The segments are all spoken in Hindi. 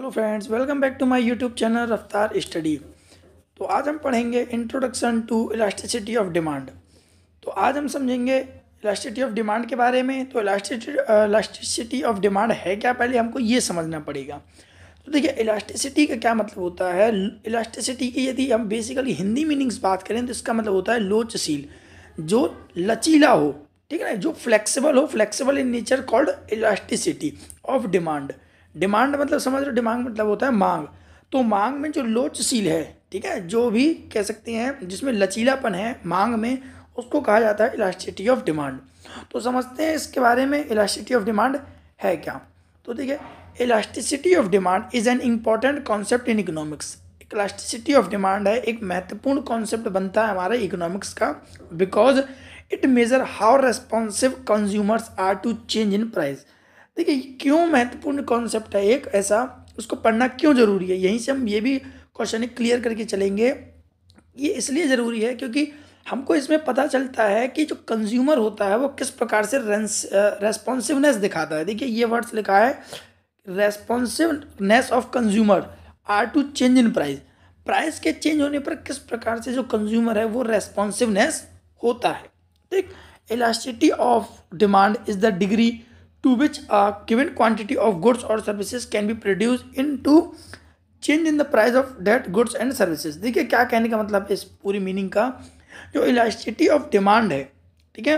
Hello friends, welcome back to my YouTube channel Raftaar study. तो आज हम पढ़ेंगे introduction to elasticity of demand. तो आज हम समझेंगे इलास्टिसिटी ऑफ डिमांड के बारे में। तो इलास्टिसिटी ऑफ डिमांड है क्या, पहले हमको ये समझना पड़ेगा। तो देखिए, इलास्टिसिटी का क्या मतलब होता है। इलास्टिसिटी की यदि हम बेसिकली हिंदी मीनिंग्स बात करें तो इसका मतलब होता है लोचशील, जो लचीला हो, ठीक है ना, जो फ्लेक्सिबल हो, flexible in nature, called elasticity of demand. Demand मतलब समझ लो, डिमांड मतलब होता है मांग। तो मांग में जो लोचशील है, ठीक है, जो भी कह सकते हैं जिसमें लचीलापन है मांग में, उसको कहा जाता है इलास्टिसिटी ऑफ डिमांड। तो समझते हैं इसके बारे में, इलास्टिसिटी ऑफ डिमांड है क्या। तो देखिए, elasticity of demand is an important concept in economics. Elasticity of demand है एक महत्वपूर्ण कॉन्सेप्ट बनता है हमारे इकोनॉमिक्स का, because it measure how responsive consumers are to change in price. देखिए, क्यों महत्वपूर्ण कॉन्सेप्ट है एक ऐसा, उसको पढ़ना क्यों जरूरी है, यहीं से हम ये भी क्वेश्चन क्लियर करके चलेंगे। ये इसलिए ज़रूरी है क्योंकि हमको इसमें पता चलता है कि जो कंज्यूमर होता है वो किस प्रकार से रेस्पॉन्सिवनेस दिखाता है। देखिए, ये वर्ड्स लिखा है, responsiveness of consumer are to change in price. Price के चेंज होने पर किस प्रकार से जो कंज्यूमर है वो रेस्पॉन्सिवनेस होता है। ठीक, elasticity of demand is the degree to which a given quantity of goods or services can be produced into change in the price of that goods and services। देखिए, क्या कहने का मतलब है इस पूरी मीनिंग का। जो इलास्टिसिटी ऑफ डिमांड है, ठीक है,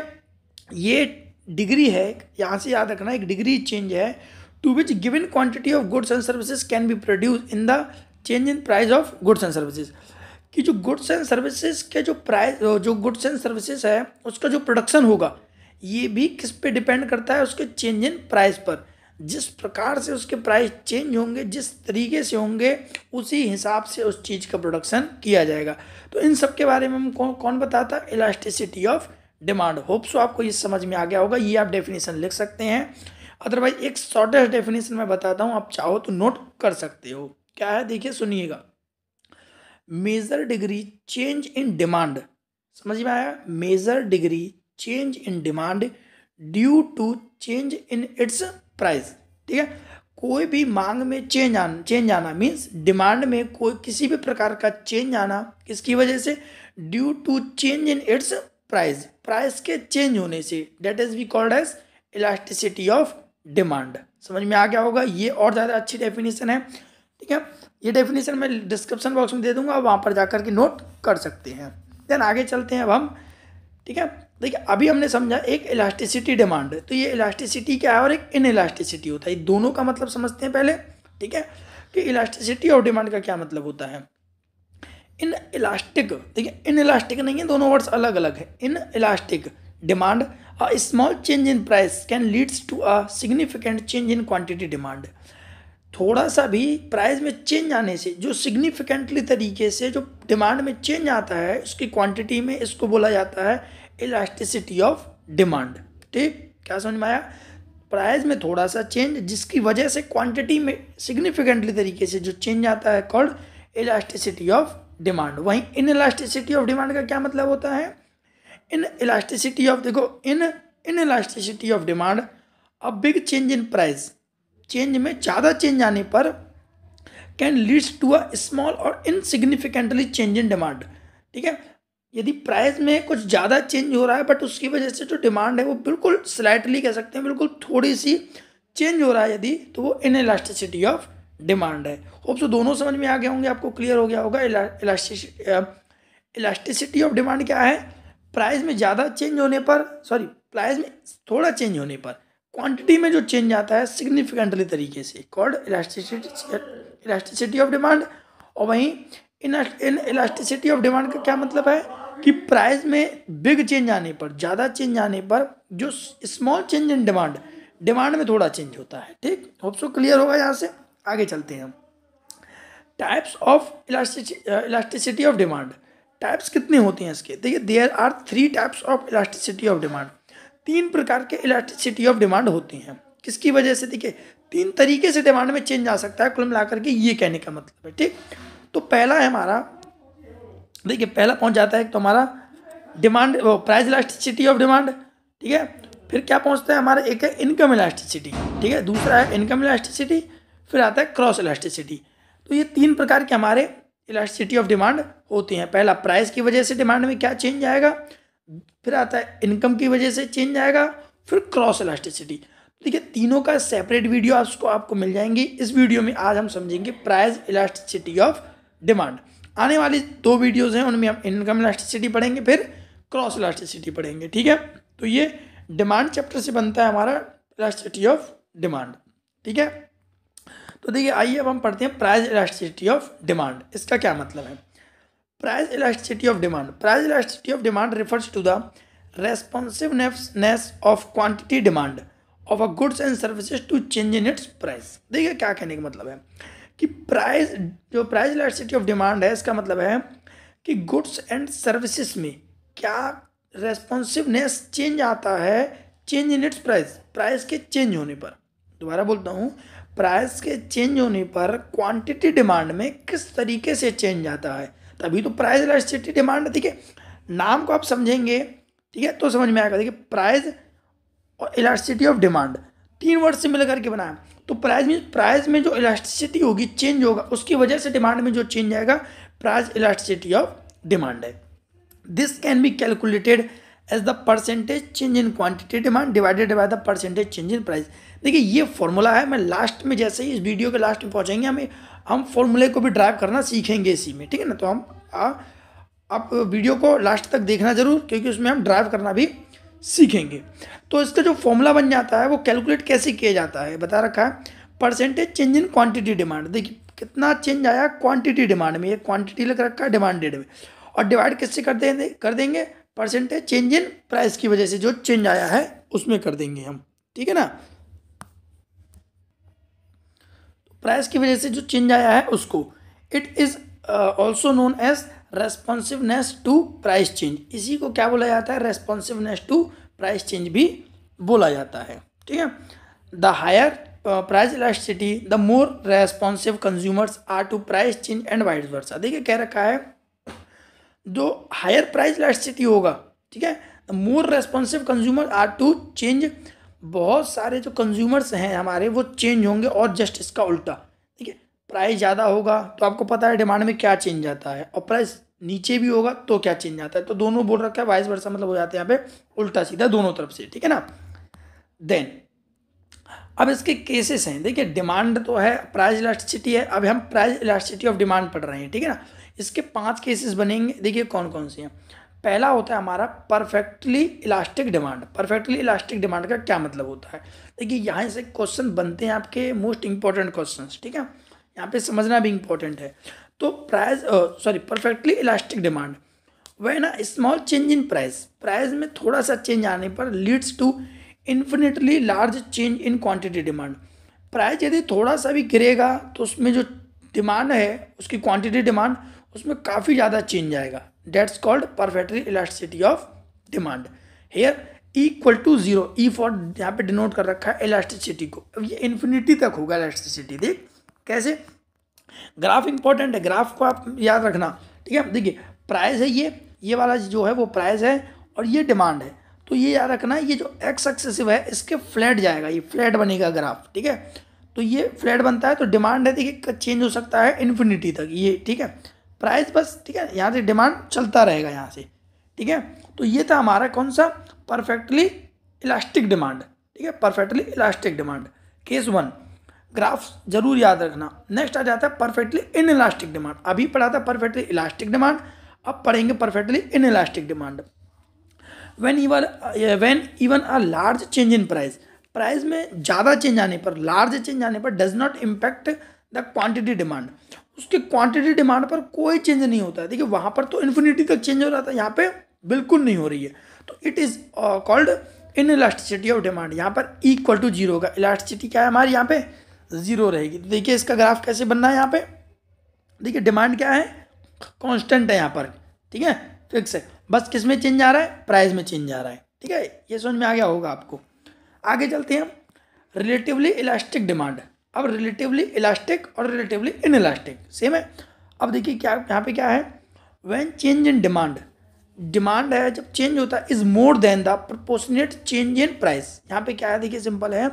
ये डिग्री है, यहाँ से याद रखना, एक डिग्री चेंज है, to which given quantity of goods and services can be produce in the change in price of goods and services. कि जो गुड्स एंड सर्विसेज के जो प्राइस, जो गुड्स एंड सर्विसेज है उसका जो प्रोडक्शन होगा, ये भी किस पे डिपेंड करता है, उसके चेंज इन प्राइस पर। जिस प्रकार से उसके प्राइस चेंज होंगे, जिस तरीके से होंगे, उसी हिसाब से उस चीज़ का प्रोडक्शन किया जाएगा। तो इन सब के बारे में हम कौन बताता है, elasticity of demand. Hope so आपको ये समझ में आ गया होगा। ये आप डेफिनेशन लिख सकते हैं, अदरवाइज एक शॉर्टेस्ट डेफिनेशन मैं बताता हूँ, आप चाहो तो नोट कर सकते हो। क्या है, देखिए सुनिएगा। Major degree change in demand, समझ में आया, major degree change in demand due to change in its price. ठीक है, कोई भी मांग में चेंज आना मीन्स डिमांड में कोई किसी भी प्रकार का चेंज आना, किसकी वजह से, due to change in its price, price के चेंज होने से, that is we called as elasticity of demand. समझ में आ गया होगा। ये और ज़्यादा अच्छी डेफिनेशन है, ठीक है, ये डेफिनेशन मैं डिस्क्रिप्शन बॉक्स में दे दूंगा, वहाँ पर जाकर के नोट कर सकते हैं। देन आगे चलते हैं अब हम, ठीक है। देखिए, अभी हमने समझा एक इलास्टिसिटी डिमांड है, तो ये इलास्टिसिटी क्या है और एक इन इलास्टिसिटी होता है। दोनों का मतलब समझते हैं पहले, ठीक है, कि इलास्टिसिटी ऑफ डिमांड का क्या मतलब होता है। इन इलास्टिक, देखिए इन इलास्टिक नहीं है, दोनों वर्ड्स अलग अलग है। In elastic demand, a small change in price can leads to a significant change in quantity demand. थोड़ा सा भी प्राइस में चेंज आने से, जो सिग्निफिकेंटली तरीके से जो डिमांड में चेंज आता है उसकी क्वांटिटी में, इसको बोला जाता है इलास्टिसिटी ऑफ डिमांड। ठीक, क्या समझ में आया, प्राइस में थोड़ा सा चेंज जिसकी वजह से क्वांटिटी में सिग्निफिकेंटली तरीके से जो चेंज आता है, कॉल्ड इलास्टिसिटी ऑफ डिमांड। वहीं इन इलास्टिसिटी ऑफ डिमांड का क्या मतलब होता है, इन इलास्टिसिटी ऑफ, देखो in elasticity of demand, a big change in price, change में ज़्यादा चेंज आने पर, can leads to a small और इनसिग्निफिकेंटली चेंज इन डिमांड। ठीक है, यदि प्राइस में कुछ ज़्यादा चेंज हो रहा है बट उसकी वजह से जो डिमांड है वो बिल्कुल स्लाइटली कह सकते हैं, बिल्कुल थोड़ी सी चेंज हो रहा है यदि, तो वो इन इलास्टिसिटी ऑफ डिमांड है। होप सो दोनों समझ में आ गए होंगे, आपको क्लियर हो गया होगा। इलास्टिसिटी ऑफ डिमांड क्या है, प्राइस में ज़्यादा चेंज होने पर, सॉरी, प्राइस में थोड़ा चेंज होने पर क्वांटिटी में जो चेंज आता है सिग्निफिकेंटली तरीके से, कॉल्ड इलास्टिसिटी ऑफ डिमांड। और वहीं इन इलास्टिसिटी ऑफ डिमांड का क्या मतलब है कि प्राइस में बिग चेंज आने पर, ज़्यादा चेंज आने पर, जो small change in demand, demand में थोड़ा चेंज होता है। ठीक, होप सो क्लियर होगा। यहाँ से आगे चलते हैं हम। Types of elasticity of demand, types कितने होते हैं इसके, देखिए there are 3 types of elasticity of demand. 3 प्रकार के इलास्टिसिटी ऑफ डिमांड होते हैं, किसकी वजह से, देखिए 3 तरीके से डिमांड में चेंज आ सकता है, कुल मिलाकर के ये कहने का मतलब है। ठीक, तो पहला है हमारा, देखिए पहला पहुंच जाता है तो हमारा demand, price elasticity of demand, ठीक है। फिर क्या पहुंचता है हमारा, एक है इनकम इलास्टिसिटी, ठीक है, दूसरा है इनकम इलास्टिसिटी, फिर आता है क्रॉस इलास्टिसिटी। तो ये 3 प्रकार के हमारे इलास्टिसिटी ऑफ डिमांड होते हैं। पहला प्राइस की वजह से डिमांड में क्या चेंज आएगा, फिर आता है इनकम की वजह से चेंज आएगा, फिर क्रॉस इलास्टिसिटी। देखिए तीनों का सेपरेट वीडियो आपको मिल जाएंगी। इस वीडियो में आज हम समझेंगे प्राइस इलास्टिसिटी ऑफ डिमांड। आने वाली 2 वीडियोज़ हैं उनमें हम इनकम इलास्टिसिटी पढ़ेंगे, फिर क्रॉस इलास्टिसिटी पढ़ेंगे। ठीक है, तो ये डिमांड चैप्टर से बनता है हमारा इलास्टिसिटी ऑफ डिमांड। ठीक है, तो देखिए आइए अब हम पढ़ते हैं प्राइस इलास्टिसिटी ऑफ डिमांड। इसका क्या मतलब है? Price elasticity of demand, price elasticity of demand refers to the responsiveness of quantity demand of a goods and services to change in its price. देखिए क्या कहने का मतलब है कि प्राइस, जो प्राइस इलास्टिसिटी ऑफ डिमांड है, इसका मतलब है कि गुड्स एंड सर्विसेज में क्या रेस्पॉन्सिवनेस चेंज आता है, change in its price, price के चेंज होने पर। दोबारा बोलता हूँ, प्राइस के चेंज होने पर क्वांटिटी डिमांड में किस तरीके से चेंज आता है, तभी तो प्राइस इलास्टिसिटी डिमांड। ठीक है, नाम को आप समझेंगे, ठीक है, तो समझ में आएगा। देखिए प्राइस और इलास्टिसिटी ऑफ डिमांड 3 वर्ड से मिलकर के बनाया। तो प्राइस में जो इलास्टिसिटी होगी, चेंज होगा, उसकी वजह से डिमांड में जो चेंज आएगा, प्राइस इलास्टिसिटी ऑफ डिमांड है। This can be calculated as the percentage change in quantity demand divided by the percentage change in price. देखिए ये फॉर्मूला है, मैं लास्ट में, जैसे ही इस वीडियो के लास्ट में पहुंचेंगे, हम फॉर्मूले को भी ड्राइव करना सीखेंगे इसी में। ठीक है ना, तो हम आप वीडियो को लास्ट तक देखना जरूर, क्योंकि उसमें हम ड्राइव करना भी सीखेंगे। तो इसका जो फॉर्मूला बन जाता है वो कैलकुलेट कैसे किया जाता है, बता रखा है, percentage change in quantity demand. देखिए कितना चेंज आया क्वांटिटी डिमांड में, ये क्वांटिटी लिख रखा है डिमांडेड में, और डिवाइड किससे कर देंगे परसेंटेज चेंज इन प्राइस की वजह से जो चेंज आया है उसमें कर देंगे हम। ठीक है ना, प्राइस की वजह से जो चेंज आया है उसको, it is also known as responsiveness to price change. इसी को क्या बोला जाता है, रेस्पॉन्सिवनेस टू प्राइस चेंज भी बोला जाता है। ठीक है, the higher price elasticity the more responsive consumers are to price change and vice versa. देखिए कह रखा है जो हायर प्राइस इलास्टिसिटी होगा, ठीक है, the more responsive consumer are to change, बहुत सारे जो कंज्यूमर्स हैं हमारे वो चेंज होंगे, और जस्ट इसका उल्टा। ठीक है, प्राइस ज़्यादा होगा तो आपको पता है डिमांड में क्या चेंज आता है, और प्राइस नीचे भी होगा तो क्या चेंज आता है, तो दोनों बोल रखा है वाइस वर्सा, मतलब हो जाते हैं यहाँ पे उल्टा सीधा दोनों तरफ से। ठीक है ना, देन अब इसके केसेस हैं। देखिए डिमांड तो है, प्राइस इलास्टिसिटी है, अब हम प्राइस इलास्टिसिटी ऑफ डिमांड पढ़ रहे हैं। ठीक है ना, इसके 5 केसेस बनेंगे। देखिए कौन कौन से हैं। पहला होता है हमारा perfectly elastic demand. Perfectly elastic demand का क्या मतलब होता है? देखिए यहाँ से क्वेश्चन बनते हैं आपके मोस्ट इंपॉर्टेंट क्वेश्चंस। ठीक है, यहाँ पे समझना भी इंपॉर्टेंट है। तो perfectly elastic demand when a small change in price, price में थोड़ा सा चेंज आने पर leads to infinitely large change in quantity demand. Price यदि थोड़ा सा भी गिरेगा तो उसमें जो डिमांड है, उसकी क्वांटिटी डिमांड, उसमें काफ़ी ज़्यादा चेंज आएगा। That's called perfectly elasticity of demand. Here equal to 0, E for यहाँ पे डिनोट कर रखा है इलास्टिसिटी को। अब ये इन्फिनिटी तक होगा इलास्टिसिटी। देख कैसे, ग्राफ इंपॉर्टेंट है, ग्राफ को आप याद रखना। ठीक है, देखिए प्राइस है, ये वाला जो है वो प्राइस है, और ये डिमांड है। तो ये याद रखना, ये जो एक्स एक्सेसिव है इसके फ्लैट जाएगा, ये फ्लैट बनेगा ग्राफ। ठीक है, तो ये फ्लैट बनता है, तो डिमांड है देखिए चेंज हो सकता है इन्फिनिटी तक ये। ठीक है, प्राइस बस, ठीक है, यहाँ से डिमांड चलता रहेगा यहाँ से। ठीक है, तो ये था हमारा कौन सा, परफेक्टली इलास्टिक डिमांड। ठीक है, perfectly elastic demand case 1, graph जरूर याद रखना। नेक्स्ट आ जाता है परफेक्टली इन इलास्टिक डिमांड। अभी पढ़ा था परफेक्टली इलास्टिक डिमांड, अब पढ़ेंगे perfectly in elastic demand. When even a large change in price, price में ज़्यादा चेंज आने पर, लार्ज चेंज आने पर does not impact the quantity demand, उसके क्वांटिटी डिमांड पर कोई चेंज नहीं होता है। देखिए वहाँ पर तो इन्फिनिटी तक चेंज हो रहा था, यहाँ पे बिल्कुल नहीं हो रही है, तो it is called in elasticity of demand. यहाँ पर इक्वल टू 0 होगा, इलास्टिसिटी क्या है हमारी यहाँ पे 0 रहेगी। तो देखिए इसका ग्राफ कैसे बनना है, यहाँ पे देखिए डिमांड क्या है, कांस्टेंट है यहाँ पर। ठीक है, फिक्स है, बस किस में चेंज आ रहा है, प्राइस में चेंज आ रहा है। ठीक है, ये समझ में आ गया होगा आपको। आगे चलते हैं, रिलेटिवली इलास्टिक डिमांड। अब रिलेटिवली इलास्टिक और रिलेटिवली इन इलास्टिक सेम है। अब देखिए क्या यहाँ पे क्या है, when change in demand, demand है जब चेंज होता है is more than the proportionate change in price. यहाँ पे क्या है देखिए सिंपल है,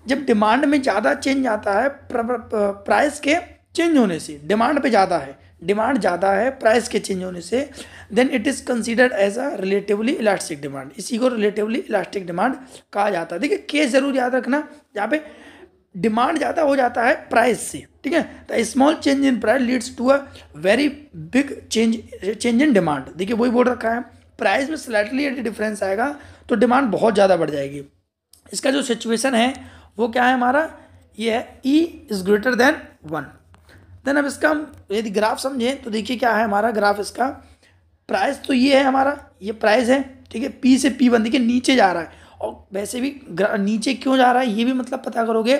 जब डिमांड में ज़्यादा चेंज आता है प्राइस के चेंज होने से, डिमांड पे ज़्यादा है, डिमांड ज़्यादा है प्राइस के चेंज होने से, then it is considered as a relatively elastic demand. इसी को रिलेटिवली इलास्टिक डिमांड कहा जाता है। देखिए केस जरूर याद रखना, यहाँ पे डिमांड ज़्यादा हो जाता है प्राइस से, ठीक है। The small change in price leads to a very big change in demand. देखिए वही बोल रखा है, प्राइस में स्लाइटली यदि डिफरेंस आएगा तो डिमांड बहुत ज़्यादा बढ़ जाएगी। इसका जो सिचुएशन है वो क्या है हमारा, ये है E is greater than 1। Then अब इसका हम यदि ग्राफ समझें तो देखिए क्या है हमारा ग्राफ इसका, प्राइस तो ये है हमारा, ये प्राइस है, ठीक है। P से P1 देखिए नीचे जा रहा है, और वैसे भी नीचे क्यों जा रहा है ये भी मतलब पता करोगे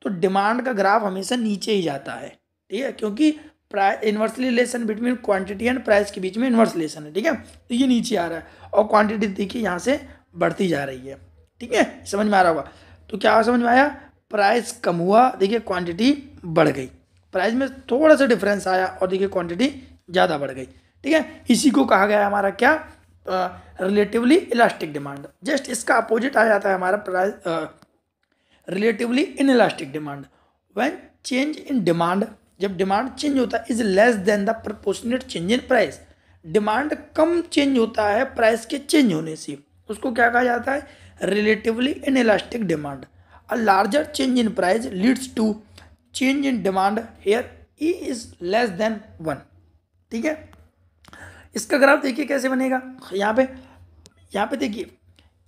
तो डिमांड का ग्राफ हमेशा नीचे ही जाता है, ठीक है, क्योंकि price inversely relation between quantity and price के बीच में इन्वर्स रिलेशन है, ठीक है। तो ये नीचे आ रहा है और क्वांटिटी देखिए यहाँ से बढ़ती जा रही है, ठीक है, समझ में आ रहा होगा। तो क्या समझ में आया, प्राइस कम हुआ, देखिए क्वांटिटी बढ़ गई, प्राइस में थोड़ा सा डिफरेंस आया और देखिए क्वांटिटी ज़्यादा बढ़ गई, ठीक है। इसी को कहा गया है हमारा क्या, रिलेटिवली इलास्टिक डिमांड। जस्ट इसका अपोजिट आ जाता है हमारा price relatively in elastic demand. When change in demand, जब डिमांड चेंज होता है is less then the proportionate change in price, demand come change होता है प्राइस के चेंज होने से, उसको क्या कहा जाता है, relatively in elastic demand. A larger change in price leads to change in demand, here E is less than 1, ठीक है। इसका ग्राफ देखिए कैसे बनेगा, यहाँ पे देखिए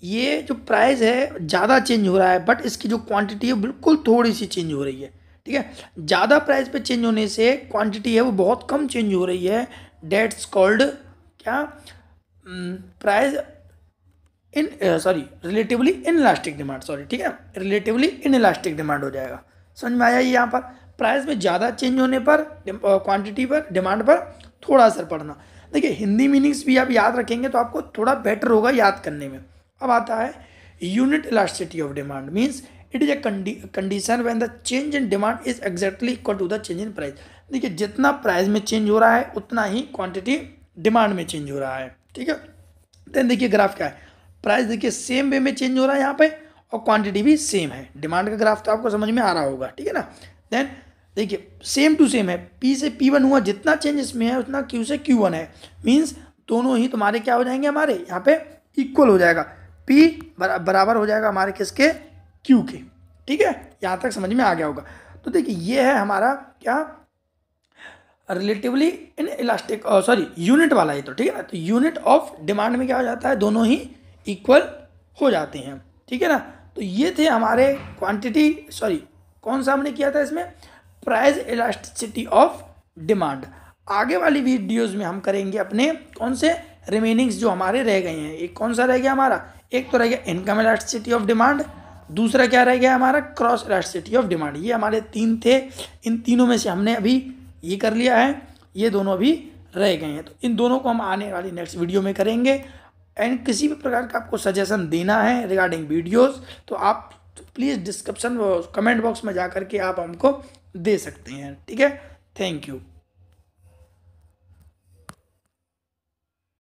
ये जो प्राइस है ज़्यादा चेंज हो रहा है, बट इसकी जो क्वांटिटी है बिल्कुल थोड़ी सी चेंज हो रही है, ठीक है। ज़्यादा प्राइस पे चेंज होने से क्वांटिटी है वो बहुत कम चेंज हो रही है, डेट्स कॉल्ड क्या, price in relatively in elastic demand, sorry, ठीक है, रिलेटिवली इन इलास्टिक डिमांड हो जाएगा। समझ में आया, ये यहाँ पर प्राइस में ज़्यादा चेंज होने पर क्वांटिटी पर डिमांड पर थोड़ा असर पड़ना। देखिए हिंदी मीनिंग्स भी आप याद रखेंगे तो आपको थोड़ा बेटर होगा याद करने में। अब आता है unit elasticity of demand, means it is a condition when the change in demand is exactly equal to the change in price. देखिए जितना प्राइस में चेंज हो रहा है उतना ही क्वांटिटी डिमांड में चेंज हो रहा है, ठीक है। देन देखिए ग्राफ क्या है, प्राइस देखिए सेम वे में चेंज हो रहा है यहाँ पे और क्वांटिटी भी सेम है। डिमांड का ग्राफ तो आपको समझ में आ रहा होगा, ठीक है ना। देन देखिए सेम टू सेम है, P से P1 हुआ, जितना चेंज इसमें है उतना Q से Q1 है, मीन्स दोनों ही तुम्हारे क्या हो जाएंगे, हमारे यहाँ पे इक्वल हो जाएगा, P बराबर हो जाएगा हमारे किसके, Q के, ठीक है। यहाँ तक समझ में आ गया होगा। तो देखिए ये है हमारा क्या, relatively in elastic, sorry unit वाला ही तो, ठीक है ना। तो यूनिट ऑफ डिमांड में क्या हो जाता है, दोनों ही इक्वल हो जाते हैं, ठीक है ना। तो ये थे हमारे क्वांटिटी, सॉरी कौन सा हमने किया था इसमें, प्राइस इलास्टिसिटी ऑफ डिमांड। आगे वाली वीडियोस में हम करेंगे अपने कौन से रिमेनिंग्स जो हमारे रह गए हैं। एक कौन सा रह गया हमारा, एक तो रह गया इनकम इलास्टिसिटी ऑफ डिमांड, दूसरा क्या रह गया हमारा, क्रॉस इलास्टिसिटी ऑफ डिमांड। ये हमारे 3 थे, इन तीनों में से हमने अभी ये कर लिया है, ये दोनों अभी रह गए हैं। तो इन दोनों को हम आने वाली नेक्स्ट वीडियो में करेंगे। एंड किसी भी प्रकार का आपको सजेशन देना है रिगार्डिंग वीडियोस तो आप प्लीज़ डिस्क्रिप्शन कमेंट बॉक्स में जा करके आप हमको दे सकते हैं, ठीक है। Thank you.